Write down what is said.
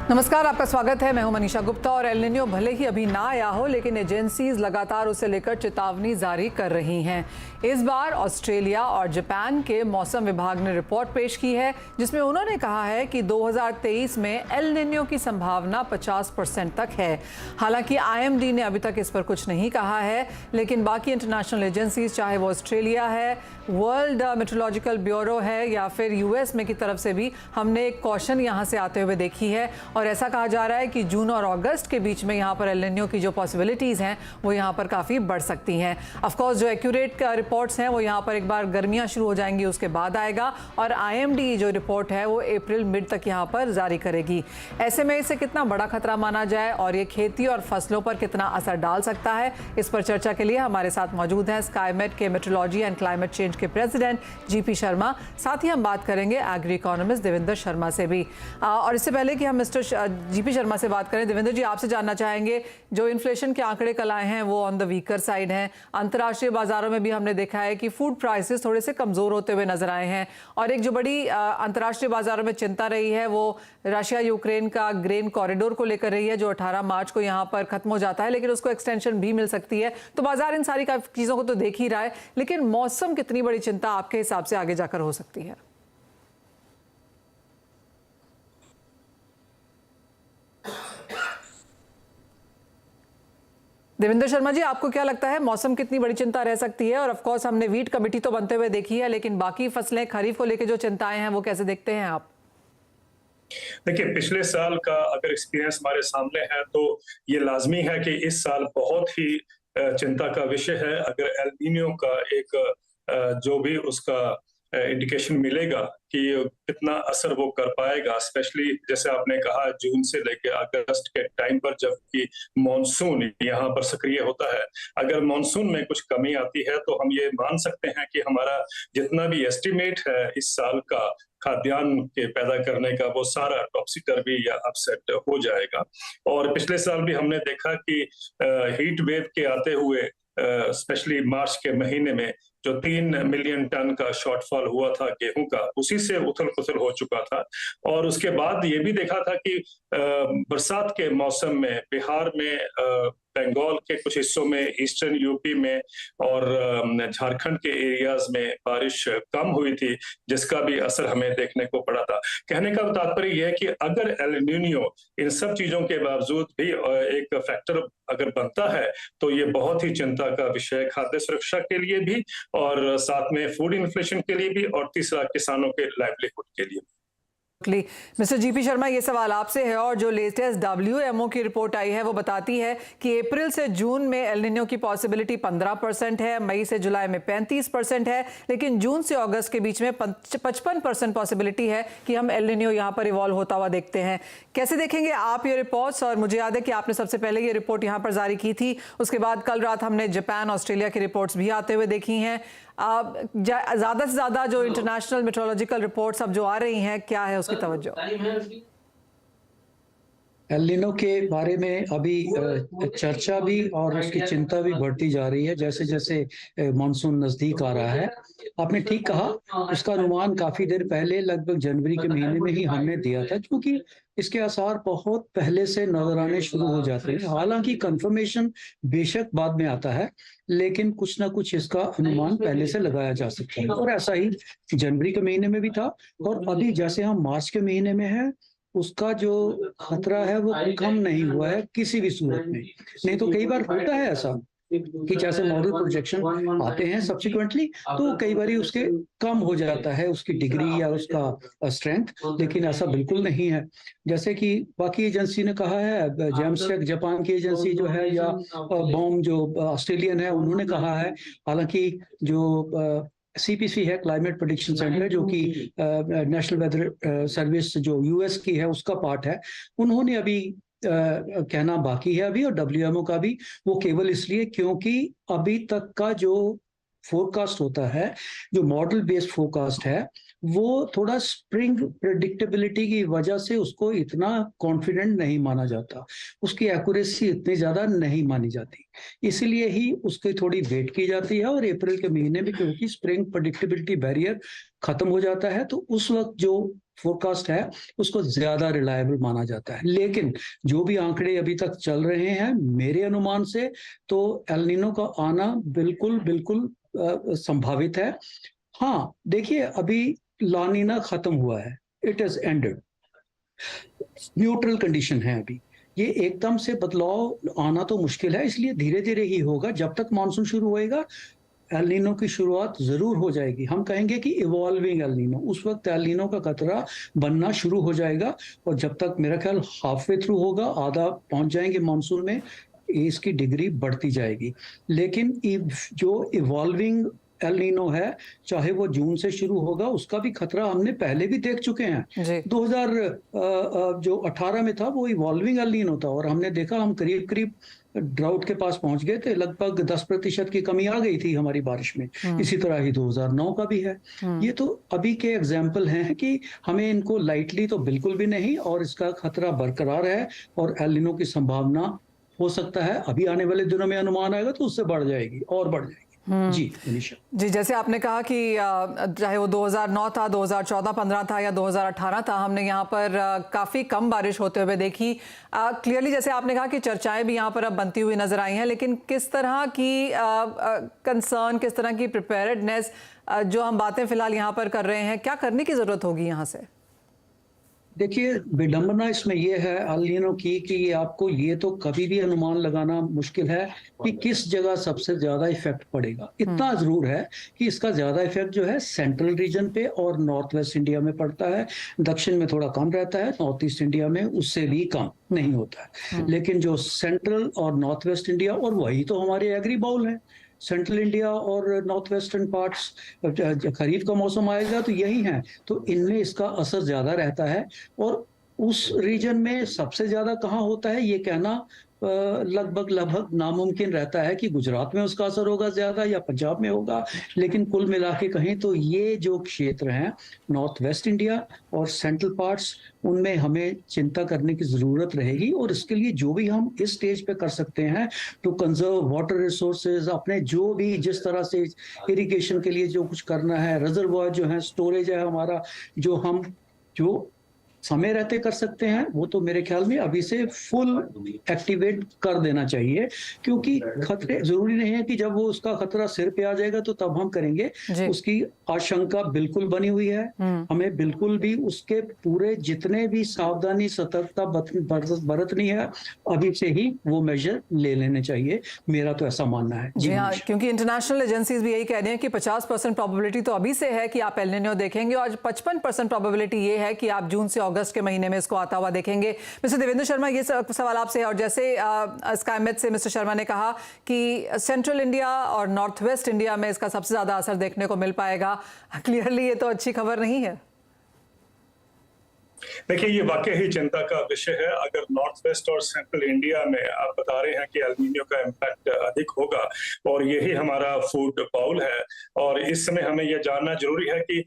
नमस्कार, आपका स्वागत है। मैं हूं मनीषा गुप्ता। और एल निन्यो भले ही अभी ना आया हो, लेकिन एजेंसीज लगातार उसे लेकर चेतावनी जारी कर रही हैं। इस बार ऑस्ट्रेलिया और जापान के मौसम विभाग ने रिपोर्ट पेश की है, जिसमें उन्होंने कहा है कि 2023 में एल निन्यो की संभावना 50% तक है। हालांकि IMD ने अभी तक इस पर कुछ नहीं कहा है, लेकिन बाकी इंटरनेशनल एजेंसीज, चाहे वो ऑस्ट्रेलिया है, वर्ल्ड मेट्रोलॉजिकल ब्यूरो है या फिर US में की तरफ से भी हमने एक कॉशन यहाँ से आते हुए देखी है। और ऐसा कहा जा रहा है कि जून और अगस्त के बीच में यहाँ पर एल निन्यो की जो पॉसिबिलिटीज़ हैं वो यहाँ पर काफ़ी बढ़ सकती हैं। ऑफ कोर्स जो एक्यूरेट रिपोर्ट्स हैं वो यहाँ पर एक बार गर्मियाँ शुरू हो जाएंगी उसके बाद आएगा, और IMD जो रिपोर्ट है वो अप्रैल मिड तक यहाँ पर जारी करेगी। ऐसे में इसे कितना बड़ा खतरा माना जाए और ये खेती और फसलों पर कितना असर डाल सकता है, इस पर चर्चा के लिए हमारे साथ मौजूद हैं स्काईमेट के मेट्रोलॉजी एंड क्लाइमेट चेंज के प्रेसिडेंट GP शर्मा। साथ ही हम बात करेंगे एग्री इकोनॉमिस्ट देवेंद्र शर्मा से भी। और इससे पहले कि हम मिस्टर GP शर्मा से बात करें, देवेंद्र जी आपसे जानना चाहेंगे, जो इन्फ्लेशन के आंकड़े कल आए हैं वो ऑन द वीकर साइड हैं। अंतर्राष्ट्रीय बाजारों में भी हमने देखा है कि फूड प्राइसेस थोड़े से कमज़ोर होते हुए नजर आए हैं, और एक जो बड़ी अंतर्राष्ट्रीय बाजारों में चिंता रही है वो रशिया यूक्रेन का ग्रेन कॉरिडोर को लेकर रही है, जो 18 मार्च को यहाँ पर खत्म हो जाता है, लेकिन उसको एक्सटेंशन भी मिल सकती है। तो बाजार इन सारी चीज़ों को तो देख ही रहा है, लेकिन मौसम कितनी बड़ी चिंता आपके हिसाब से आगे जाकर हो सकती है? देवेंद्र शर्मा जी, आपको क्या लगता है मौसम कितनी बड़ी चिंता रह सकती है? और ऑफ कोर्स हमने वीट कमेटी तो बनते हुए देखी है, लेकिन बाकी फसलें खरीफ को लेकर जो चिंताएं हैं वो कैसे देखते हैं आप? देखिए, पिछले साल का अगर एक्सपीरियंस हमारे सामने है तो ये लाजमी है कि इस साल बहुत ही चिंता का विषय है। अगर एल निन्यो का एक जो भी उसका इंडिकेशन मिलेगा कि कितना असर वो कर पाएगा, स्पेशली जैसे आपने कहा जून से लेकर अगस्त के टाइम पर जबकि मॉनसून यहाँ पर सक्रिय होता है, अगर मॉनसून में कुछ कमी आती है तो हम ये मान सकते हैं कि हमारा जितना भी एस्टिमेट है इस साल का खाद्यान्न के पैदा करने का, वो सारा टॉपसी टर्वी या अपसेट हो जाएगा। और पिछले साल भी हमने देखा कि हीट वेव के आते हुए स्पेशली मार्च के महीने में जो 3 मिलियन टन का शॉर्टफॉल हुआ था गेहूं का, उसी से उथल पुथल हो चुका था। और उसके बाद ये भी देखा था कि बरसात के मौसम में बिहार में, बंगाल के कुछ हिस्सों में, ईस्टर्न यूपी में और झारखंड के एरियाज में बारिश कम हुई थी, जिसका भी असर हमें देखने को पड़ा था। कहने का तात्पर्य यह है कि अगर एल निन्यो इन सब चीजों के बावजूद भी एक फैक्टर अगर बनता है तो ये बहुत ही चिंता का विषय है, खाद्य सुरक्षा के लिए भी और साथ में फूड इन्फ्लेशन के लिए भी, और तीसरा किसानों के लाइवलीहुड के लिए। मिस्टर GP शर्मा, ये सवाल आपसे है। और जो लेटेस्ट WMO की रिपोर्ट आई है वो बताती है कि अप्रैल से जून में एल निन्यो की पॉसिबिलिटी 15% है, मई से जुलाई में 35% है, लेकिन जून से अगस्त के बीच में 55% पॉसिबिलिटी है कि हम एल निन्यो यहाँ पर इवॉल्व होता हुआ देखते हैं। कैसे देखेंगे आप ये रिपोर्ट्स? और मुझे याद है कि आपने सबसे पहले ये रिपोर्ट यहाँ पर जारी की थी, उसके बाद कल रात हमने जापान, ऑस्ट्रेलिया की रिपोर्ट्स भी आते हुए देखी हैं। ज़्यादा से ज़्यादा जो इंटरनेशनल मेट्रोलॉजिकल रिपोर्ट्स अब जो आ रही हैं, क्या है उसकी तवज्जो? एल निनो के बारे में अभी चर्चा भी और उसकी चिंता भी बढ़ती जा रही है जैसे जैसे मानसून नजदीक आ रहा है। आपने ठीक कहा, उसका अनुमान काफी देर पहले लगभग जनवरी के महीने में ही हमने दिया था, क्योंकि इसके आसार बहुत पहले से नजर आने शुरू हो जाते हैं। हालांकि कंफर्मेशन बेशक बाद में आता है, लेकिन कुछ ना कुछ इसका अनुमान पहले से लगाया जा सकता है, और ऐसा ही जनवरी के महीने में भी था। और अभी जैसे हम मार्च के महीने में हैं, उसका जो खतरा है वो कम नहीं हुआ है किसी भी सूरत में। नहीं तो कई बार होता है ऐसा कि जैसे मॉडल प्रोजेक्शन आते हैं सब्सिक्वेंटली, तो कई बार उसके कम हो जाता है उसकी डिग्री या उसका स्ट्रेंथ, लेकिन ऐसा बिल्कुल नहीं है। जैसे कि बाकी एजेंसी ने कहा है, जेमस्टेक जापान की एजेंसी जो है, या बॉम जो ऑस्ट्रेलियन है, उन्होंने कहा है। हालांकि जो CPC है, क्लाइमेट प्रेडिक्शन सेंटर, जो कि नेशनल वेदर सर्विस जो US की है उसका पार्ट है, उन्होंने अभी कहना बाकी है अभी, और WMO का भी, वो केवल इसलिए क्योंकि अभी तक का जो फोरकास्ट होता है, जो मॉडल बेस्ड फोरकास्ट है, वो थोड़ा स्प्रिंग प्रेडिक्टेबिलिटी की वजह से उसको इतना कॉन्फिडेंट नहीं माना जाता, उसकी एक्यूरेसी इतनी ज्यादा नहीं मानी जाती, इसीलिए ही उसकी थोड़ी वेट की जाती है। और अप्रैल के महीने में क्योंकि स्प्रिंग प्रेडिक्टेबिलिटी बैरियर खत्म हो जाता है, तो उस वक्त जो फोरकास्ट है उसको ज्यादा रिलायबल माना जाता है। लेकिन जो भी आंकड़े अभी तक चल रहे हैं मेरे अनुमान से तो एल नीनो का आना बिल्कुल बिल्कुल संभावित है। हाँ देखिए, अभी ला नीना खत्म हुआ है, it is ended, neutral condition है अभी। ये एकदम से बदलाव आना तो मुश्किल है, इसलिए धीरे धीरे ही होगा। जब तक मानसून शुरू होएगा एल नीनो की शुरुआत जरूर हो जाएगी। हम कहेंगे कि इवॉल्विंग एल नीनो, उस वक्त एल नीनो का खतरा बनना शुरू हो जाएगा। और जब तक मेरा ख्याल हाफ वे थ्रू होगा, आधा पहुंच जाएंगे मानसून में, इसकी डिग्री बढ़ती जाएगी। लेकिन जो इवॉल्विंग एल नीनो है, चाहे वो जून से शुरू होगा, उसका भी खतरा हमने पहले भी देख चुके हैं। 2018 में था वो इवॉल्विंग एल नीनो था, और हमने देखा हम करीब करीब ड्राउट के पास पहुंच गए थे, लगभग 10% की कमी आ गई थी हमारी बारिश में। इसी तरह ही 2009 का भी है। ये तो अभी के एग्जाम्पल हैं कि हमें इनको लाइटली तो बिल्कुल भी नहीं, और इसका खतरा बरकरार है, और एल नीनो की संभावना हो सकता है अभी आने वाले दिनों में अनुमान आएगा तो उससे बढ़ जाएगी और बढ़ जाएगी। जी मनीषा जी, जैसे आपने कहा कि चाहे वो 2009 था, 2014-15 था या 2018 था, हमने यहाँ पर काफ़ी कम बारिश होते हुए देखी। क्लियरली जैसे आपने कहा कि चर्चाएं भी यहाँ पर अब बनती हुई नजर आई हैं, लेकिन किस तरह की कंसर्न, किस तरह की प्रिपेयर्डनेस, जो हम बातें फिलहाल यहाँ पर कर रहे हैं, क्या करने की ज़रूरत होगी यहाँ से? देखिए, विडंबना इसमें यह है एल नीनो की कि आपको ये तो कभी भी अनुमान लगाना मुश्किल है कि किस जगह सबसे ज्यादा इफेक्ट पड़ेगा। इतना जरूर है कि इसका ज्यादा इफेक्ट जो है सेंट्रल रीजन पे और नॉर्थ वेस्ट इंडिया में पड़ता है। दक्षिण में थोड़ा कम रहता है, नॉर्थ ईस्ट इंडिया में उससे भी कम नहीं होता है। लेकिन जो सेंट्रल और नॉर्थ वेस्ट इंडिया, और वही तो हमारे एग्री बाउल है, सेंट्रल इंडिया और नॉर्थ वेस्टर्न पार्ट्स, खरीफ का मौसम आएगा तो यही है, तो इनमें इसका असर ज्यादा रहता है। और उस रीजन में सबसे ज्यादा कहाँ होता है ये कहना लगभग नामुमकिन रहता है कि गुजरात में उसका असर होगा ज्यादा या पंजाब में होगा। लेकिन कुल मिला के कहें तो ये जो क्षेत्र हैं नॉर्थ वेस्ट इंडिया और सेंट्रल पार्ट्स, उनमें हमें चिंता करने की जरूरत रहेगी। और इसके लिए जो भी हम इस स्टेज पे कर सकते हैं टू कंजर्व वाटर रिसोर्सेज, अपने जो भी जिस तरह से इरिगेशन के लिए जो कुछ करना है, रिजर्वॉयर जो है, स्टोरेज है हमारा, जो समय रहते कर सकते हैं, वो तो मेरे ख्याल में अभी से फुल एक्टिवेट कर देना चाहिए। क्योंकि खतरे जरूरी नहीं है कि जब वो उसका खतरा सिर पे आ जाएगा तो तब हम करेंगे, उसकी आशंका बिल्कुल बनी हुई है। हमें बिल्कुल भी उसके पूरे जितने भी सावधानी सतर्कता बरतनी है, अभी से ही वो मेजर ले लेने चाहिए, मेरा तो ऐसा मानना है। जी हाँ, क्योंकि इंटरनेशनल एजेंसीज भी यही कह रही हैं कि 50% प्रोबेबिलिटी तो अभी से है कि आप एल नीनो देखेंगे, और 55% प्रोबेबिलिटी ये है कि आप जून से अगस्त के महीने में इसको आता हुआ देखेंगे। मिस्टर देवेंद्र शर्मा, ये सवाल आपसे है, और जैसे स्काईमेट से मिस्टर शर्मा ने कहा कि सेंट्रल इंडिया और नॉर्थ वेस्ट इंडिया में इसका सबसे ज्यादा असर देखने को मिल पाएगा, क्लियरली ये तो अच्छी खबर नहीं है। देखिए, ये वाकई ही चिंता का विषय है। अगर नॉर्थ वेस्ट और सेंट्रल इंडिया में आप बता रहे हैं कि एल नीनो का इम्पैक्ट अधिक होगा, और यही हमारा फूड बाउल है, और इस समय हमें यह जानना जरूरी है कि